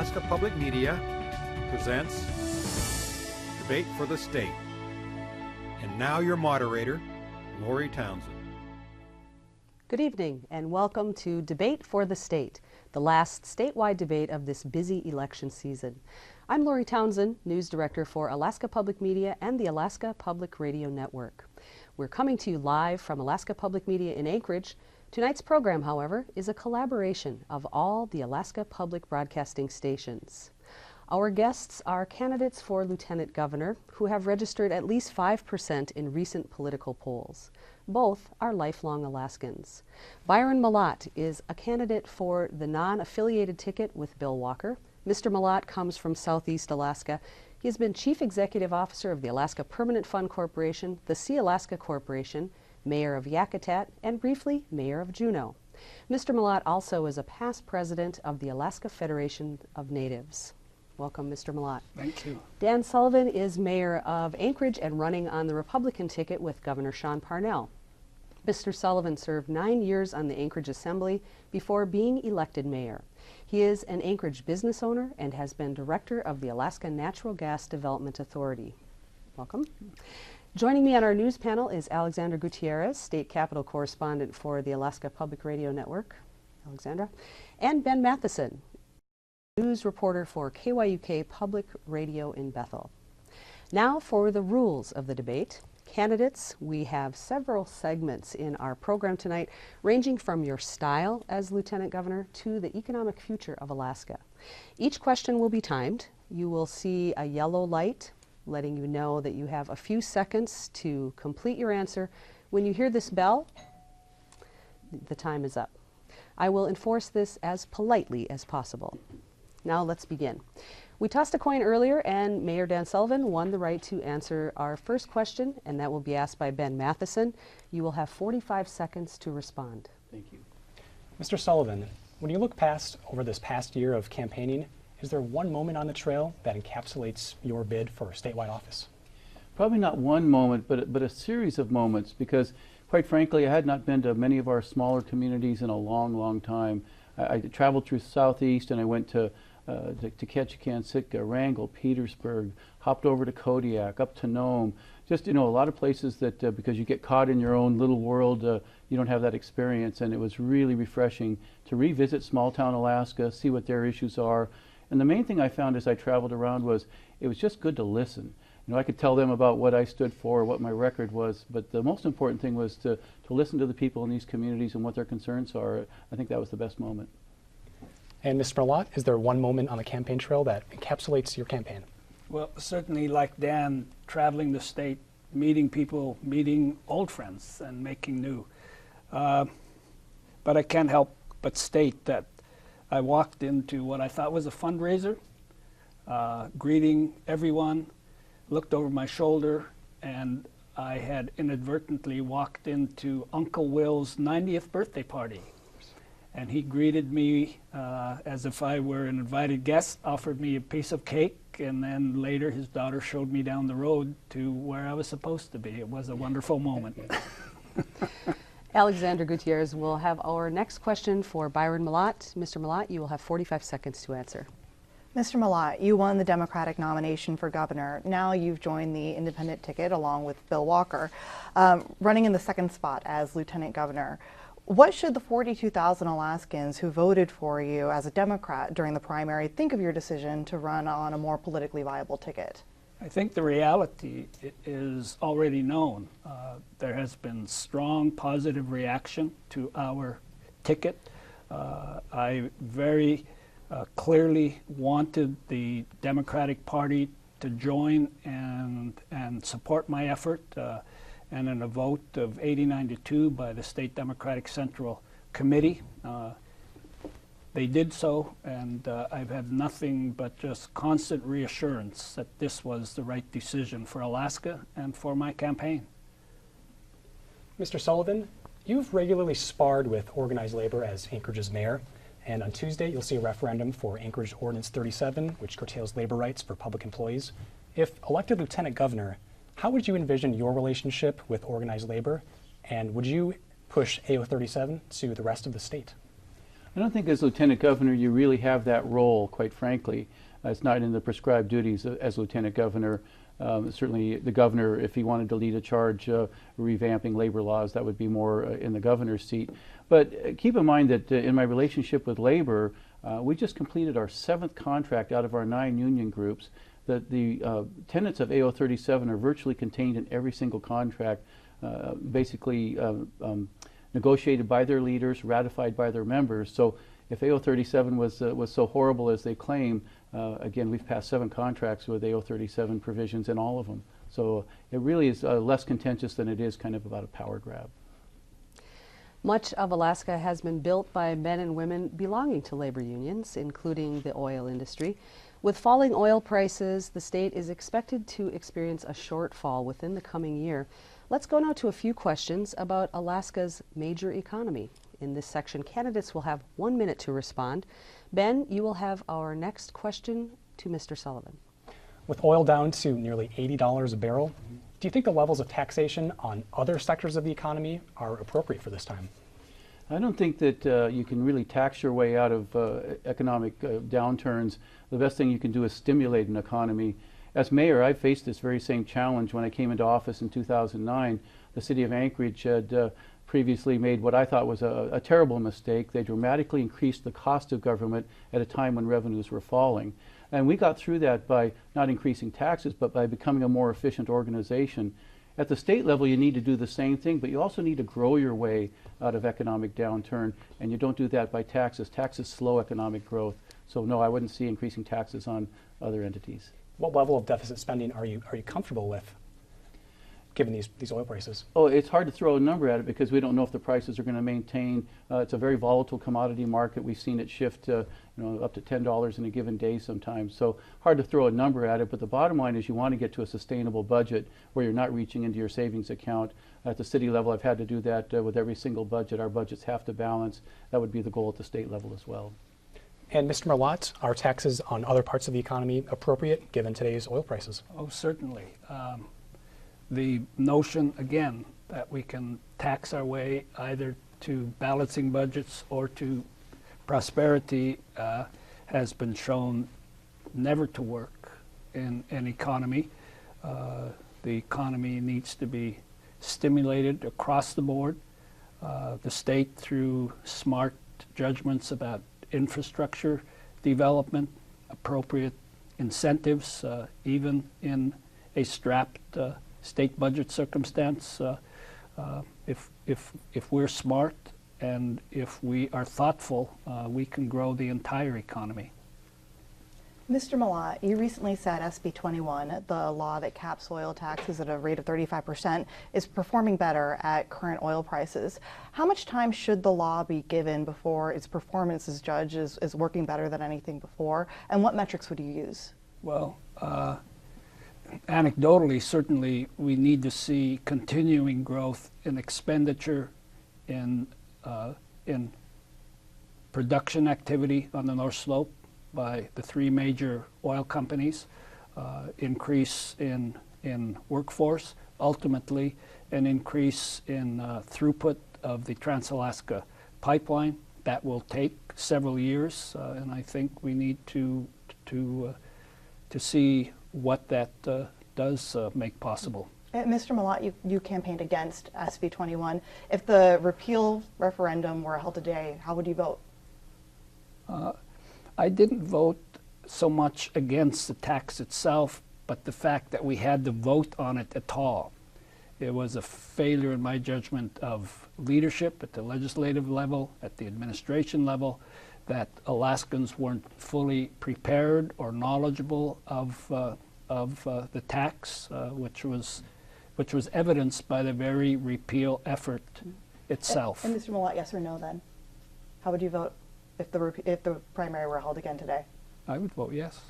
Alaska Public Media presents Debate for the State. And now your moderator, Lori Townsend. Good evening and welcome to Debate for the State, the last statewide debate of this busy election season. I'm Lori Townsend, News Director for Alaska Public Media and the Alaska Public Radio Network. We're coming to you live from Alaska Public Media in Anchorage. Tonight's program, however, is a collaboration of all the Alaska Public Broadcasting stations. Our guests are candidates for Lieutenant Governor who have registered at least 5% in recent political polls. Both are lifelong Alaskans. Byron Mallott is a candidate for the non-affiliated ticket with Bill Walker. Mr. Mallott comes from Southeast Alaska. He has been Chief Executive Officer of the Alaska Permanent Fund Corporation, the Sea Alaska Corporation, Mayor of Yakutat, and briefly, Mayor of Juneau. Mr. Mallott also is a past president of the Alaska Federation of Natives. Welcome, Mr. Mallott. Thank you. Dan Sullivan is mayor of Anchorage and running on the Republican ticket with Governor Sean Parnell. Mr. Sullivan served 9 years on the Anchorage Assembly before being elected mayor. He is an Anchorage business owner and has been director of the Alaska Natural Gas Development Authority. Welcome. Joining me on our news panel is Alexandra Gutierrez, state capitol correspondent for the Alaska Public Radio Network, Alexandra, and Ben Matheson, news reporter for KYUK Public Radio in Bethel. Now for the rules of the debate. Candidates, we have several segments in our program tonight, ranging from your style as Lieutenant Governor to the economic future of Alaska. Each question will be timed. You will see a yellow light letting you know that you have a few seconds to complete your answer. When you hear this bell, the time is up. I will enforce this as politely as possible. Now let's begin. We tossed a coin earlier and Mayor Dan Sullivan won the right to answer our first question, and that will be asked by Ben Matheson. You will have 45 seconds to respond. Thank you. Mr. Sullivan, when you look past over this past year of campaigning, is there one moment on the trail that encapsulates your bid for statewide office? Probably not one moment, but a series of moments, because quite frankly, I had not been to many of our smaller communities in a long, long time. I traveled through Southeast and I went to Ketchikan, Sitka, Wrangell, Petersburg, hopped over to Kodiak, up to Nome. Just, a lot of places that because you get caught in your own little world, you don't have that experience. And it was really refreshing to revisit small town Alaska, see what their issues are. And the main thing I found as I traveled around was it was just good to listen. I could tell them about what I stood for, what my record was, but the most important thing was to listen to the people in these communities and what their concerns are. I think that was the best moment. And Mr. Mallott, is there one moment on the campaign trail that encapsulates your campaign? Well, certainly like Dan, traveling the state, meeting people, meeting old friends and making new. But I can't help but state that I walked into what I thought was a fundraiser, greeting everyone, looked over my shoulder, and I had inadvertently walked into Uncle Will's 90th birthday party. And he greeted me as if I were an invited guest, offered me a piece of cake, and then later his daughter showed me down the road to where I was supposed to be. It was a wonderful moment. Alexandra Gutierrez will have our next question for Byron Mallott. Mr. Mallott, you will have 45 seconds to answer. Mr. Mallott, you won the Democratic nomination for governor. Now you've joined the independent ticket along with Bill Walker, running in the second spot as lieutenant governor. What should the 42,000 Alaskans who voted for you as a Democrat during the primary think of your decision to run on a more politically viable ticket? I think the reality is already known. There has been strong positive reaction to our ticket. I very clearly wanted the Democratic Party to join and support my effort. And in a vote of 89-2 by the State Democratic Central Committee, they did so, and I've had nothing but just constant reassurance that this was the right decision for Alaska and for my campaign. Mr. Sullivan, you've regularly sparred with organized labor as Anchorage's mayor, and on Tuesday you'll see a referendum for Anchorage Ordinance 37, which curtails labor rights for public employees. If elected lieutenant governor, how would you envision your relationship with organized labor, and would you push AO 37 to the rest of the state? I don't think as Lieutenant Governor you really have that role, quite frankly. It's not in the prescribed duties as Lieutenant Governor. Certainly the governor, if he wanted to lead a charge revamping labor laws, that would be more in the governor's seat. But keep in mind that in my relationship with labor, we just completed our 7th contract out of our 9 union groups. That the tenets of AO 37 are virtually contained in every single contract, basically negotiated by their leaders, ratified by their members. So if AO 37 was so horrible as they claim, again, we've passed 7 contracts with AO 37 provisions in all of them. So it really is less contentious than it is kind of about a power grab. Much of Alaska has been built by men and women belonging to labor unions, including the oil industry. With falling oil prices, the state is expected to experience a shortfall within the coming year. Let's go now to a few questions about Alaska's major economy. In this section, candidates will have 1 minute to respond. Ben, you will have our next question to Mr. Sullivan. With oil down to nearly $80 a barrel, do you think the levels of taxation on other sectors of the economy are appropriate for this time? I don't think that you can really tax your way out of economic downturns. The best thing you can do is stimulate an economy. As mayor, I faced this very same challenge when I came into office in 2009. The city of Anchorage had previously made what I thought was a terrible mistake. They dramatically increased the cost of government at a time when revenues were falling. And we got through that by not increasing taxes, but by becoming a more efficient organization. At the state level, you need to do the same thing, but you also need to grow your way out of economic downturn, and you don't do that by taxes. Taxes slow economic growth. So no, I wouldn't see increasing taxes on other entities. What level of deficit spending are you comfortable with, given these oil prices? Oh, it's hard to throw a number at it because we don't know if the prices are going to maintain. It's a very volatile commodity market. We've seen it shift up to $10 in a given day sometimes. So hard to throw a number at it, but the bottom line is you want to get to a sustainable budget where you're not reaching into your savings account. At the city level, I've had to do that with every single budget. Our budgets have to balance. That would be the goal at the state level as well. And Mr. Mallott, are taxes on other parts of the economy appropriate given today's oil prices? Oh, certainly. The notion, again, that we can tax our way either to balancing budgets or to prosperity has been shown never to work in an economy. The economy needs to be stimulated across the board. The state, through smart judgments about infrastructure development, appropriate incentives, even in a strapped state budget circumstance, if we're smart and if we are thoughtful, we can grow the entire economy. Mr. Mallott, you recently said SB 21, the law that caps oil taxes at a rate of 35%, is performing better at current oil prices. How much time should the law be given before its performance as judged is working better than anything before? And what metrics would you use? Well, anecdotally, certainly we need to see continuing growth in expenditure, in production activity on the North Slope by the 3 major oil companies, increase in workforce, ultimately an increase in throughput of the Trans-Alaska pipeline. That will take several years, and I think we need to see what that does make possible. Mr. Mallott, you campaigned against SB 21. If the repeal referendum were held today, how would you vote? I didn't vote so much against the tax itself, but the fact that we had to vote on it at all. It was a failure, in my judgment, of leadership at the legislative level, at the administration level, that Alaskans weren't fully prepared or knowledgeable of the tax, which was evidenced by the very repeal effort itself. And Mr. Mallott, yes or no then? How would you vote if the primary were held again today? I would vote yes.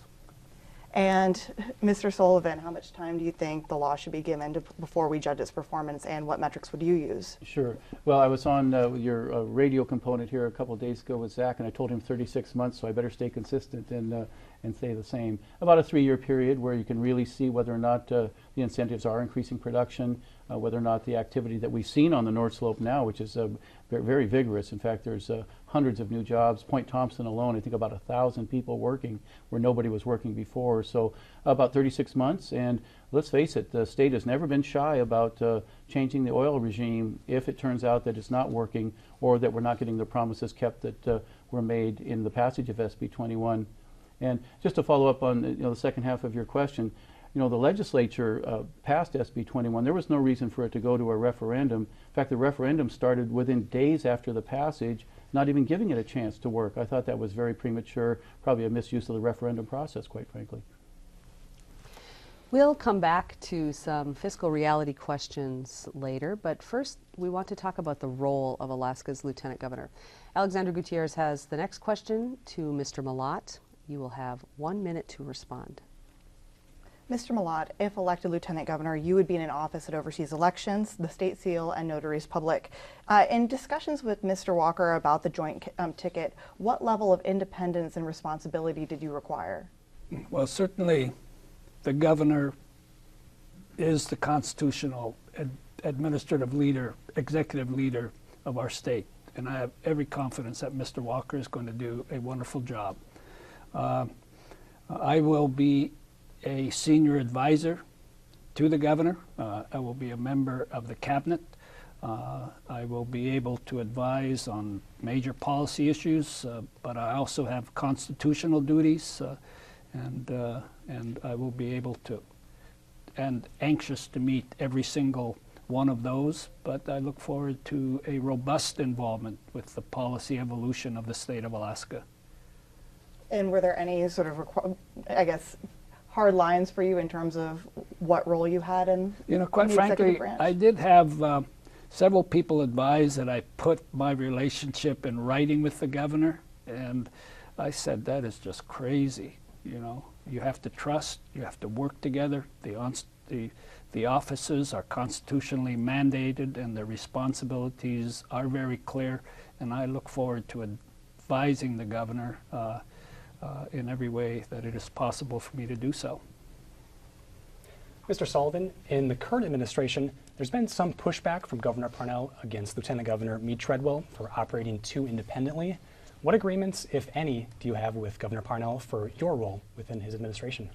And Mr. Sullivan, how much time do you think the law should be given before we judge its performance, and what metrics would you use? Sure. Well, I was on your radio component here a couple of days ago with Zach, and I told him 36 months, so I better stay consistent and stay the same. About a 3-year period where you can really see whether or not the incentives are increasing production, whether or not the activity that we've seen on the North Slope now, which is very vigorous. In fact, there's hundreds of new jobs. Point Thompson alone, I think about 1,000 people working where nobody was working before. So about 36 months, and let's face it, the state has never been shy about changing the oil regime if it turns out that it's not working or that we're not getting the promises kept that were made in the passage of SB 21. And just to follow up on the second half of your question, the legislature passed SB 21. There was no reason for it to go to a referendum. In fact, the referendum started within days after the passage, not even giving it a chance to work. I thought that was very premature, probably a misuse of the referendum process, quite frankly. We'll come back to some fiscal reality questions later, but first we want to talk about the role of Alaska's Lieutenant Governor. Alexandra Gutierrez has the next question to Mr. Mallott. You will have 1 minute to respond. Mr. Mallott, if elected Lieutenant Governor, you would be in an office that oversees elections, the state seal, and notaries public. In discussions with Mr. Walker about the joint ticket, what level of independence and responsibility did you require? Well, certainly the governor is the constitutional administrative leader, executive leader of our state, and I have every confidence that Mr. Walker is going to do a wonderful job. I will be a senior advisor to the governor. I will be a member of the cabinet. I will be able to advise on major policy issues, but I also have constitutional duties, and I will be able to, and anxious to meet every single one of those, but I look forward to a robust involvement with the policy evolution of the state of Alaska. And were there any sort of, hard lines for you in terms of what role you had in quite the frankly, executive branch? I did have several people advise that I put my relationship in writing with the governor, and I said that is just crazy. You have to trust, you have to work together. The offices are constitutionally mandated, and the responsibilities are very clear, and I look forward to advising the governor in every way that it is possible for me to do so. Mr. Sullivan, in the current administration, there's been some pushback from Governor Parnell against Lieutenant Governor Meade Treadwell for operating too independently. What agreements, if any, do you have with Governor Parnell for your role within his administration?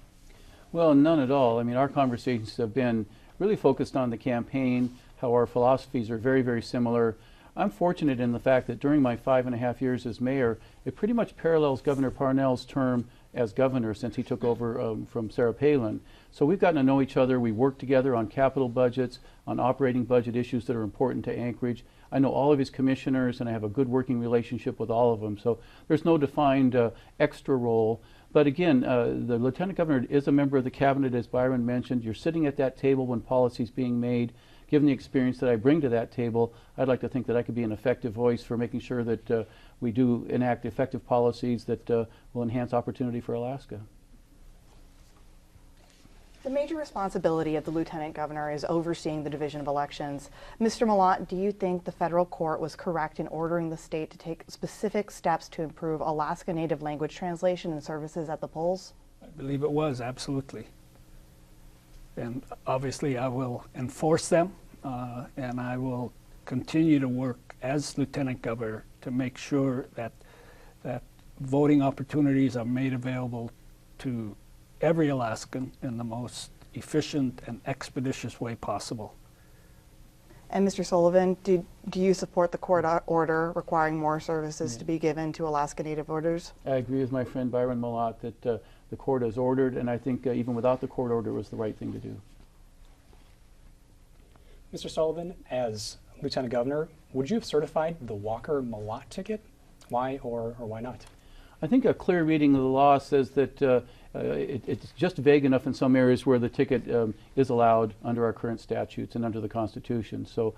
Well, none at all. I mean, our conversations have been really focused on the campaign, how our philosophies are very, very similar. I'm fortunate in the fact that during my 5.5 years as mayor, it pretty much parallels Governor Parnell's term as governor since he took over from Sarah Palin. So we've gotten to know each other. We work together on capital budgets, on operating budget issues that are important to Anchorage. I know all of his commissioners, and I have a good working relationship with all of them. So there's no defined extra role. But again, the Lieutenant Governor is a member of the cabinet, as Byron mentioned. You're sitting at that table when policy is being made. Given the experience that I bring to that table, I'd like to think that I could be an effective voice for making sure that we do enact effective policies that will enhance opportunity for Alaska. The major responsibility of the Lieutenant Governor is overseeing the division of elections. Mr. Mallott, do you think the federal court was correct in ordering the state to take specific steps to improve Alaska Native language translation and services at the polls? I believe it was, absolutely. And obviously I will enforce them, and I will continue to work as Lieutenant Governor to make sure that voting opportunities are made available to every Alaskan in the most efficient and expeditious way possible. And Mr. Sullivan, do you support the court order requiring more services to be given to Alaska Native voters? I agree with my friend Byron Mallott that the court has ordered, and I think even without the court order, it was the right thing to do. Mr. Sullivan, as Lieutenant Governor, would you have certified the Walker-Mallott ticket? Why or why not? I think a clear reading of the law says that it's just vague enough in some areas where the ticket is allowed under our current statutes and under the Constitution. So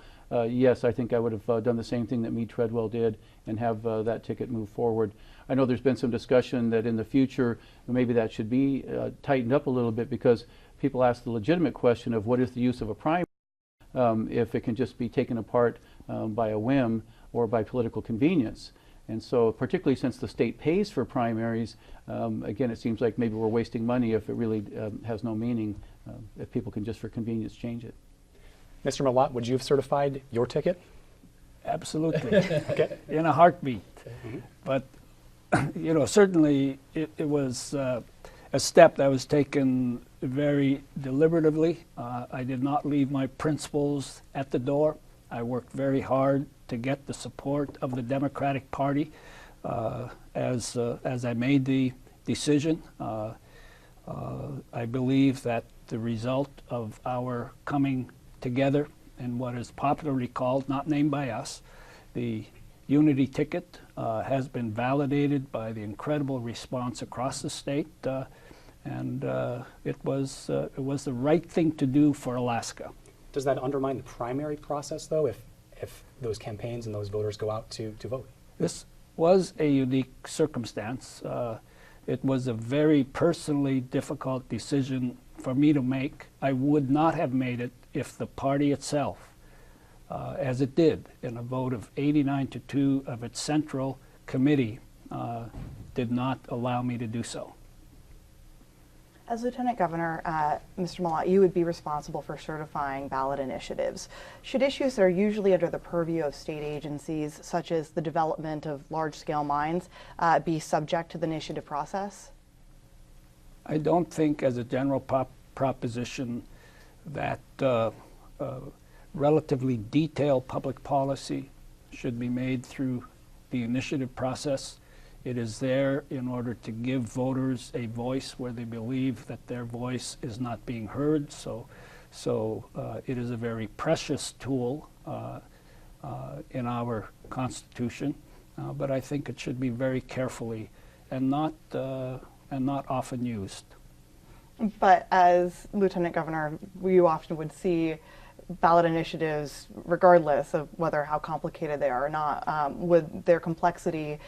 yes, I think I would have done the same thing that Meade Treadwell did and have that ticket move forward. I know there's been some discussion that in the future maybe that should be tightened up a little bit, because people ask the legitimate question of what is the use of a primary if it can just be taken apart by a whim or by political convenience. And so particularly since the state pays for primaries, again, it seems like maybe we're wasting money if it really has no meaning, if people can just for convenience change it. Mr. Mallott, would you have certified your ticket? Absolutely. In a heartbeat. But, you know, certainly it was a step that was taken very deliberatively. I did not leave my principles at the door. I worked very hard to get the support of the Democratic Party as I made the decision. I believe that the result of our coming together in what is popularly called, not named by us, the unity ticket has been validated by the incredible response across the state, and it was the right thing to do for Alaska. Does that undermine the primary process, though, if those campaigns and those voters go out to vote? This was a unique circumstance. It was a very personally difficult decision for me to make. I would not have made it if the party itself, as it did in a vote of 89-2 of its central committee, did not allow me to do so. As Lieutenant Governor, Mr. Mallott, you would be responsible for certifying ballot initiatives. Should issues that are usually under the purview of state agencies, such as the development of large-scale mines, be subject to the initiative process? I don't think, as a general proposition, that relatively detailed public policy should be made through the initiative process. It is there in order to give voters a voice where they believe that their voice is not being heard. So it is a very precious tool in our Constitution, but I think it should be very carefully and not often used. But as Lieutenant Governor, you often would see ballot initiatives, regardless of how complicated they are or not, would their complexity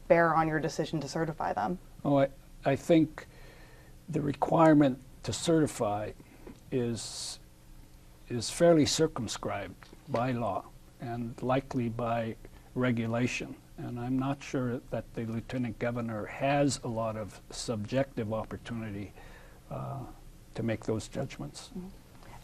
bear on your decision to certify them? Oh, I think the requirement to certify is fairly circumscribed by law and likely by regulation. And I'm not sure that the Lieutenant Governor has a lot of subjective opportunity to make those judgments.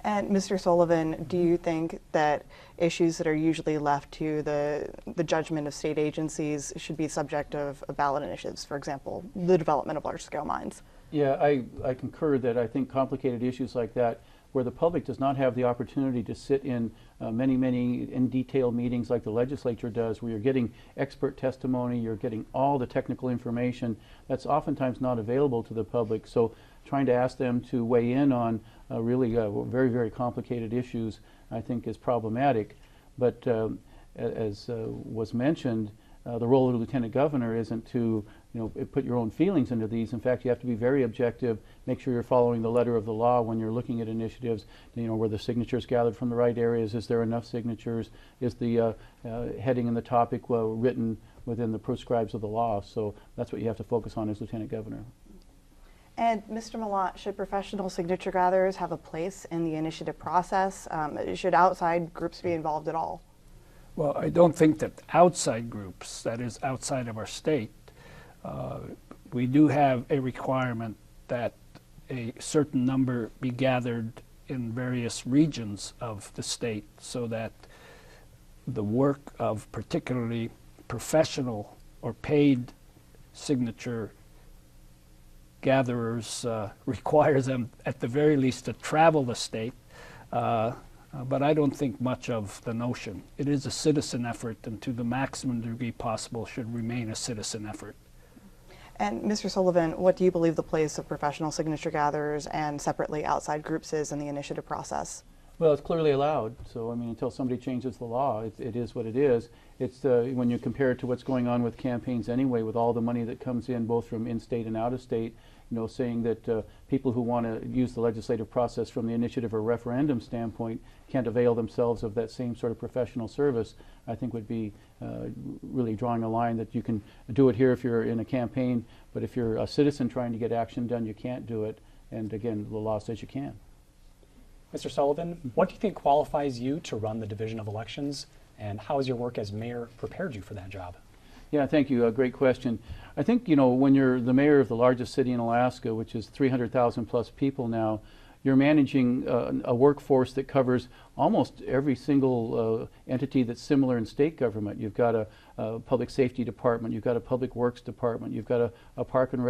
And Mr. Sullivan, do you think that issues that are usually left to the judgment of state agencies should be subject of ballot initiatives, for example, the development of large-scale mines? Yeah, I concur that I think complicated issues like that, where the public does not have the opportunity to sit in many in detail meetings like the legislature does, where you're getting expert testimony, you're getting all the technical information that's oftentimes not available to the public. So trying to ask them to weigh in on really very complicated issues, I think, is problematic. But as was mentioned, the role of the Lieutenant Governor isn't to put your own feelings into these. In fact, you have to be very objective, make sure you're following the letter of the law when you're looking at initiatives. Were the signatures gathered from the right areas? Is there enough signatures? Is the heading and the topic written within the prescribes of the law? So that's what you have to focus on as Lieutenant Governor. And Mr. Mallott, should professional signature gatherers have a place in the initiative process? Should outside groups be involved at all? Well, I don't think that outside groups, that is outside of our state, we do have a requirement that a certain number be gathered in various regions of the state so that the work of particularly professional or paid signature gatherers requires them at the very least to travel the state, but I don't think much of the notion. It is a citizen effort, and to the maximum degree possible should remain a citizen effort. And Mr. Sullivan, what do you believe the place of professional signature gatherers and separately outside groups is in the initiative process? Well, it's clearly allowed. So, I mean, until somebody changes the law, it is what it is. It's when you compare it to what's going on with campaigns anyway, with all the money that comes in both from in-state and out-of-state, saying that people who want to use the legislative process from the initiative or referendum standpoint can't avail themselves of that same sort of professional service, I think would be really drawing a line that you can do it here if you're in a campaign, but if you're a citizen trying to get action done, you can't do it. And again, the law says you can. Mr. Sullivan, what do you think qualifies you to run the Division of Elections, and how has your work as mayor prepared you for that job? Yeah, thank you. Great question. I think, when you're the mayor of the largest city in Alaska, which is 300,000 plus people now, you're managing a workforce that covers almost every single entity that's similar in state government. You've got a public safety department, you've got a public works department, you've got a park and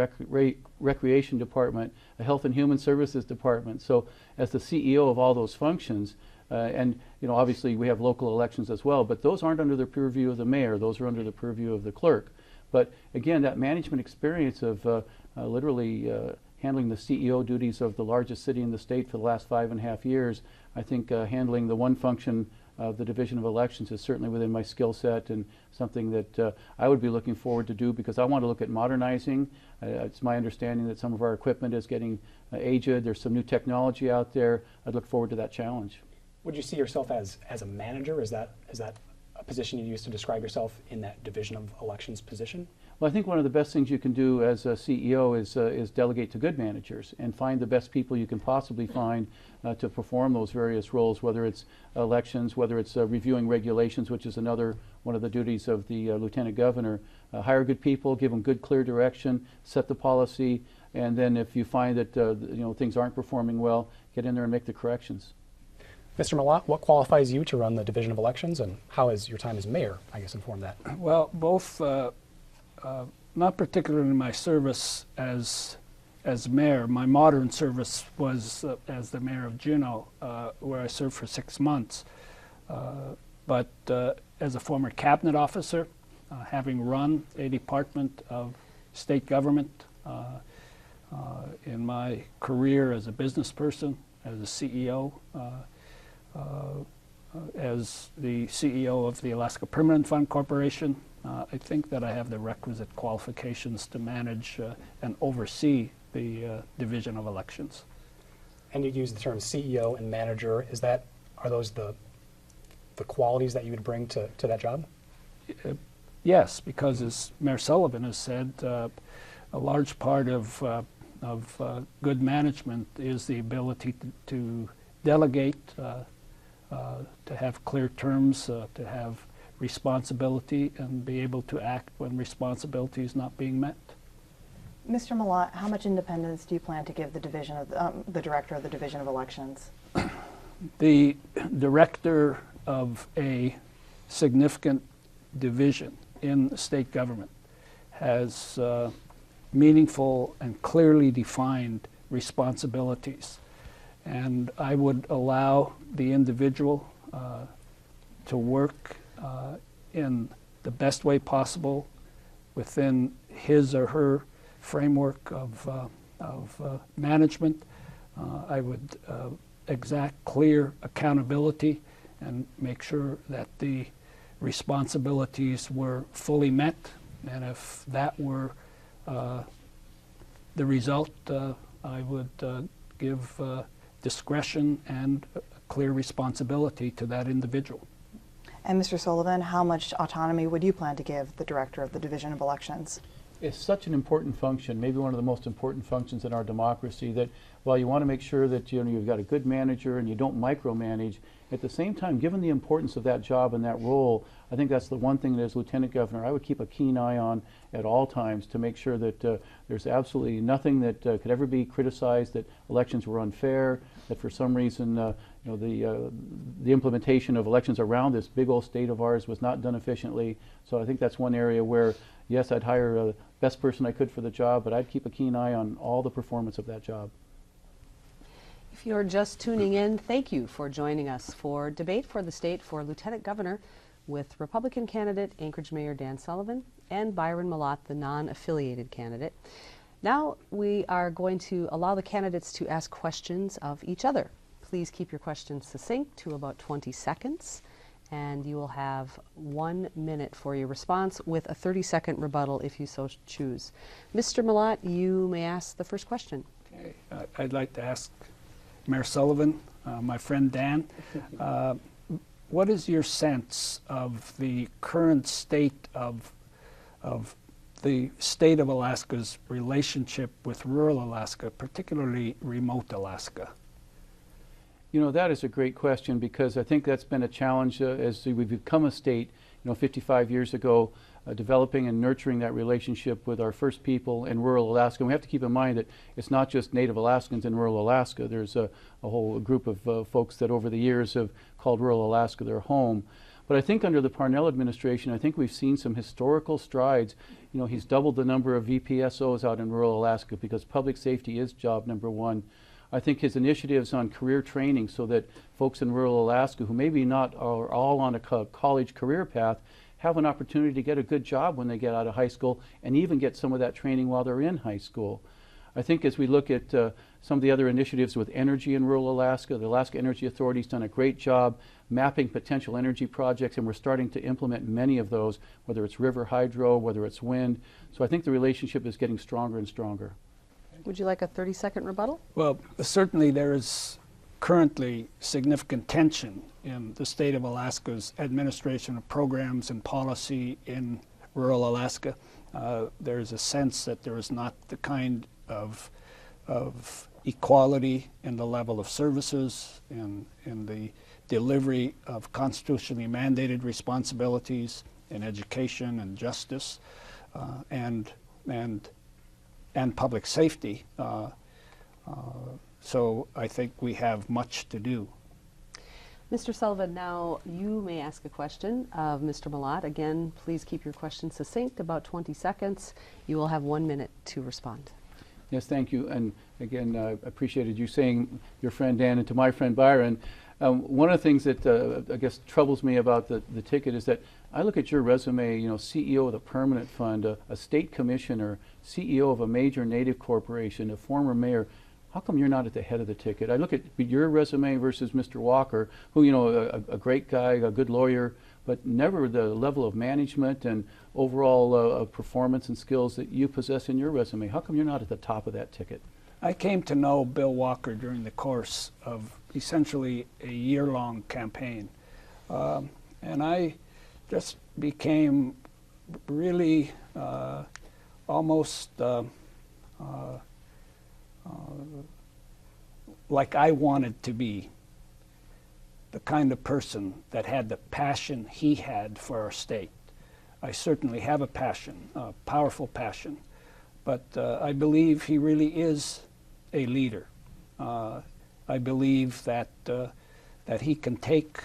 recreation department, a health and human services department. So as the CEO of all those functions, and obviously we have local elections as well, but those aren't under the purview of the mayor, those are under the purview of the clerk. But again, that management experience of literally handling the CEO duties of the largest city in the state for the last 5.5 years, I think handling the one function of the Division of Elections is certainly within my skill set and something that I would be looking forward to do, because I want to look at modernizing. It's my understanding that some of our equipment is getting aged. There's some new technology out there. I'd look forward to that challenge. Would you see yourself as a manager? Is that a position you use to describe yourself in that Division of Elections position? Well, I think one of the best things you can do as a CEO is delegate to good managers and find the best people you can possibly find to perform those various roles, whether it's elections, whether it's reviewing regulations, which is another one of the duties of the Lieutenant Governor. Hire good people, give them good, clear direction, set the policy, and then if you find that things aren't performing well, get in there and make the corrections. Mr. Mallott, what qualifies you to run the Division of Elections, and how has your time as mayor, I guess, informed that? Well, both, not particularly in my service as mayor. My modern service was as the mayor of Juneau, where I served for 6 months. But as a former cabinet officer, having run a department of state government in my career as a business person, as a CEO, as the CEO of the Alaska Permanent Fund Corporation, I think that I have the requisite qualifications to manage and oversee the Division of Elections. And you use the term CEO and manager. Are those the qualities that you would bring to that job? Yes, because as Mayor Sullivan has said, a large part of good management is the ability to delegate, to have clear terms, to have responsibility, and be able to act when responsibility is not being met. Mr. Mallott, how much independence do you plan to give the division of the director of the Division of Elections? The director of a significant division in the state government has meaningful and clearly defined responsibilities. And I would allow the individual to work in the best way possible within his or her framework of management. I would exact clear accountability and make sure that the responsibilities were fully met. And if that were the result, I would give discretion and clear responsibility to that individual. And Mr. Sullivan, how much autonomy would you plan to give the director of the Division of Elections? It's such an important function, maybe one of the most important functions in our democracy, that while you want to make sure that you've got a good manager and you don't micromanage, at the same time, given the importance of that job and that role, I think that's the one thing that as Lieutenant Governor I would keep a keen eye on at all times to make sure that there's absolutely nothing that could ever be criticized, that elections were unfair, that for some reason the implementation of elections around this big old state of ours was not done efficiently. So I think that's one area where, yes, I'd hire the best person I could for the job, but I'd keep a keen eye on all the performance of that job. If you're just tuning in, thank you for joining us for Debate for the State for Lieutenant Governor with Republican candidate Anchorage Mayor Dan Sullivan and Byron Mallott, the non-affiliated candidate. Now we are going to allow the candidates to ask questions of each other. Please keep your questions succinct to about 20 seconds, and you will have 1 minute for your response with a 30-second rebuttal if you so choose. Mr. Mallott, you may ask the first question. Okay. I'd like to ask Mayor Sullivan, my friend Dan, what is your sense of the current state of the state of Alaska's relationship with rural Alaska, particularly remote Alaska? You know, that is a great question, because I think that's been a challenge as we've become a state. 55 years ago, developing and nurturing that relationship with our First People in rural Alaska. And we have to keep in mind that it's not just Native Alaskans in rural Alaska. There's a whole group of folks that over the years have called rural Alaska their home. But I think under the Parnell administration, I think we've seen some historical strides. You know, he's doubled the number of VPSOs out in rural Alaska because public safety is job number one. I think his initiatives on career training so that folks in rural Alaska who maybe not are all on a college career path have an opportunity to get a good job when they get out of high school and even get some of that training while they're in high school. I think as we look at some of the other initiatives with energy in rural Alaska, the Alaska Energy Authority's done a great job mapping potential energy projects, and we're starting to implement many of those, whether it's river hydro, whether it's wind. So I think the relationship is getting stronger and stronger. Would you like a 30-second rebuttal? Well, certainly there is currently significant tension in the state of Alaska's administration of programs and policy in rural Alaska. There is a sense that there is not the kind of equality in the level of services, in the delivery of constitutionally mandated responsibilities in education and justice and public safety. So I think we have much to do. Mr. Sullivan, now you may ask a question of Mr. Mallott. Again, please keep your question succinct, about 20 seconds. You will have 1 minute to respond. Yes, thank you. And again, I appreciated you saying your friend Dan and to my friend Byron. One of the things that I guess troubles me about the ticket is that I look at your resume, you know, CEO of the Permanent Fund, a state commissioner, CEO of a major Native corporation, a former mayor. How come you're not at the head of the ticket? I look at your resume versus Mr. Walker, who, you know, a great guy, a good lawyer, but never the level of management and overall performance and skills that you possess in your resume. How come you're not at the top of that ticket? I came to know Bill Walker during the course of essentially a year-long campaign. And I just became really almost like I wanted to be the kind of person that had the passion he had for our state. I certainly have a passion, a powerful passion, but I believe he really is a leader. I believe that that he can take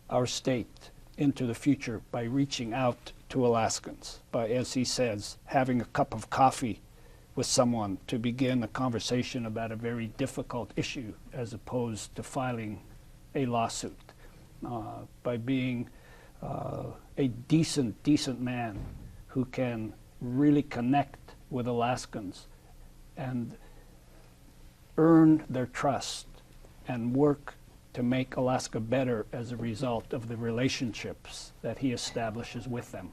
our state into the future by reaching out to Alaskans, by, as he says, having a cup of coffee with someone to begin a conversation about a very difficult issue as opposed to filing a lawsuit, by being a decent man who can really connect with Alaskans and earn their trust and work to make Alaska better as a result of the relationships that he establishes with them.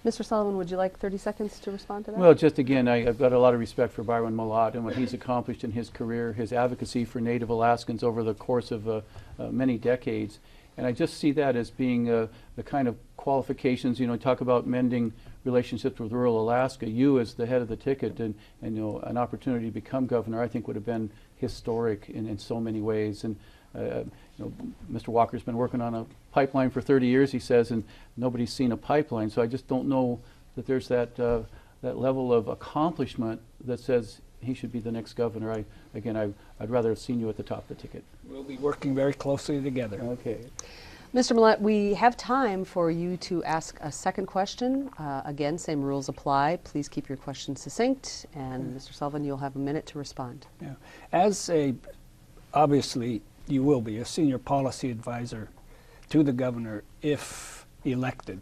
Mr. Sullivan, would you like 30 seconds to respond to that? Well, just again, I've got a lot of respect for Byron Mallott and what he's accomplished in his career, his advocacy for Native Alaskans over the course of many decades. And I just see that as being the kind of qualifications, you know, talk about mending relationships with rural Alaska. You as the head of the ticket and you know, an opportunity to become governor, I think would have been historic in so many ways. And you know, Mr. Walker's been working on a pipeline for 30 years, he says, and nobody's seen a pipeline. So I just don't know that there's that level of accomplishment that says he should be the next governor. I'd rather have seen you at the top of the ticket. We'll be working very closely together. Okay. Mr. Mallott, we have time for you to ask a second question. Again, same rules apply. Please keep your question succinct, and Mr. Sullivan, you'll have a minute to respond. Yeah. As obviously, you will be a senior policy advisor to the governor if elected.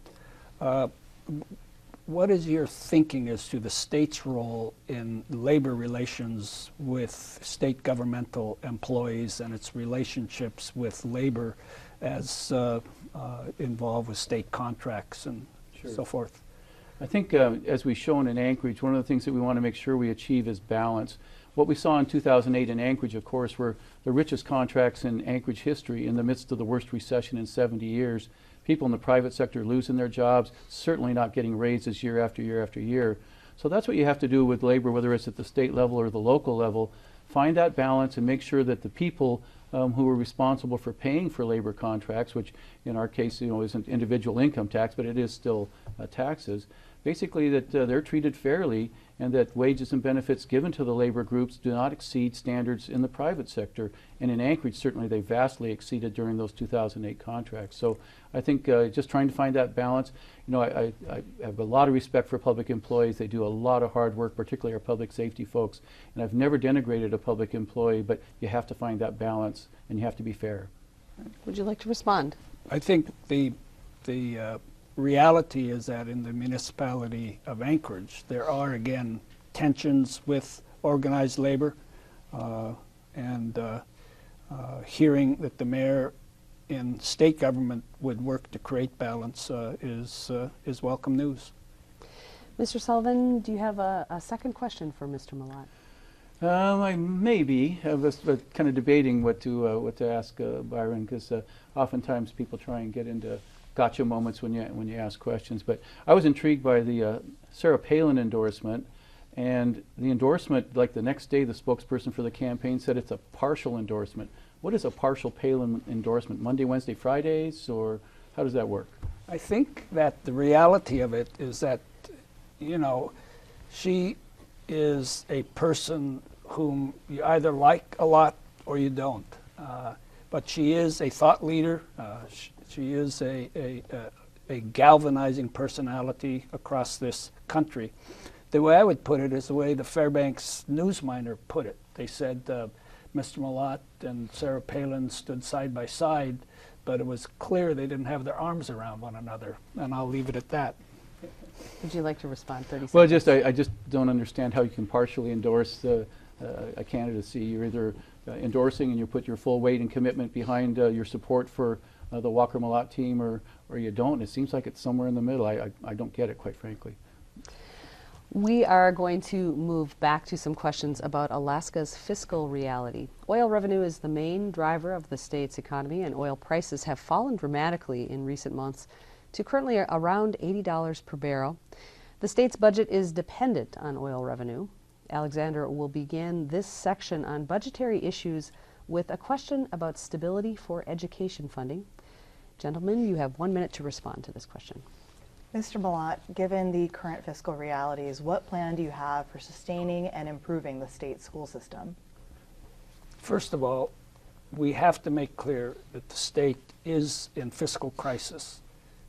What is your thinking as to the state's role in labor relations with state governmental employees and its relationships with labor as involved with state contracts and so forth? I think as we've shown in Anchorage, one of the things that we want to make sure we achieve is balance. What we saw in 2008 in Anchorage, of course, were the richest contracts in Anchorage history in the midst of the worst recession in 70 years. People in the private sector losing their jobs, certainly not getting raises year after year after year. So that's what you have to do with labor, whether it's at the state level or the local level. Find that balance and make sure that the people who are responsible for paying for labor contracts, which in our case, isn't individual income tax, but it is still taxes. Basically, that they're treated fairly, and that wages and benefits given to the labor groups do not exceed standards in the private sector. And in Anchorage, certainly they vastly exceeded during those 2008 contracts. So I think just trying to find that balance. I have a lot of respect for public employees. They do a lot of hard work, particularly our public safety folks. And I've never denigrated a public employee, but you have to find that balance, and you have to be fair. Would you like to respond? I think the reality is that in the municipality of Anchorage, there are again tensions with organized labor, and hearing that the mayor in state government would work to create balance is welcome news. Mr. Sullivan, do you have a second question for Mr. Mallott? I maybe. I was kind of debating what to ask Byron, because oftentimes people try and get into gotcha moments when you ask questions. But I was intrigued by the Sarah Palin endorsement, and the endorsement, like the next day, the spokesperson for the campaign said it's a partial endorsement. What is a partial Palin endorsement? Monday, Wednesday, Fridays, or how does that work? I think that the reality of it is that, she is a person whom you either like a lot or you don't. But she is a thought leader. She is a galvanizing personality across this country. The way I would put it is the way the Fairbanks Newsminer put it. They said Mr. Mallott and Sarah Palin stood side by side, but it was clear they didn't have their arms around one another, and I'll leave it at that. Would you like to respond? 30 seconds. Well, I just don't understand how you can partially endorse a candidacy. You're either endorsing and you put your full weight and commitment behind your support for the Walker Mallott team, or you don't. It seems like it's somewhere in the middle. I don't get it, quite frankly. We are going to move back to some questions about Alaska's fiscal reality. Oil revenue is the main driver of the state's economy, and oil prices have fallen dramatically in recent months to currently around $80 per barrel. The state's budget is dependent on oil revenue. Alexandra will begin this section on budgetary issues with a question about stability for education funding. Gentlemen, you have 1 minute to respond to this question. Mr. Mallott, given the current fiscal realities, what plan do you have for sustaining and improving the state school system? First of all, we have to make clear that the state is in fiscal crisis.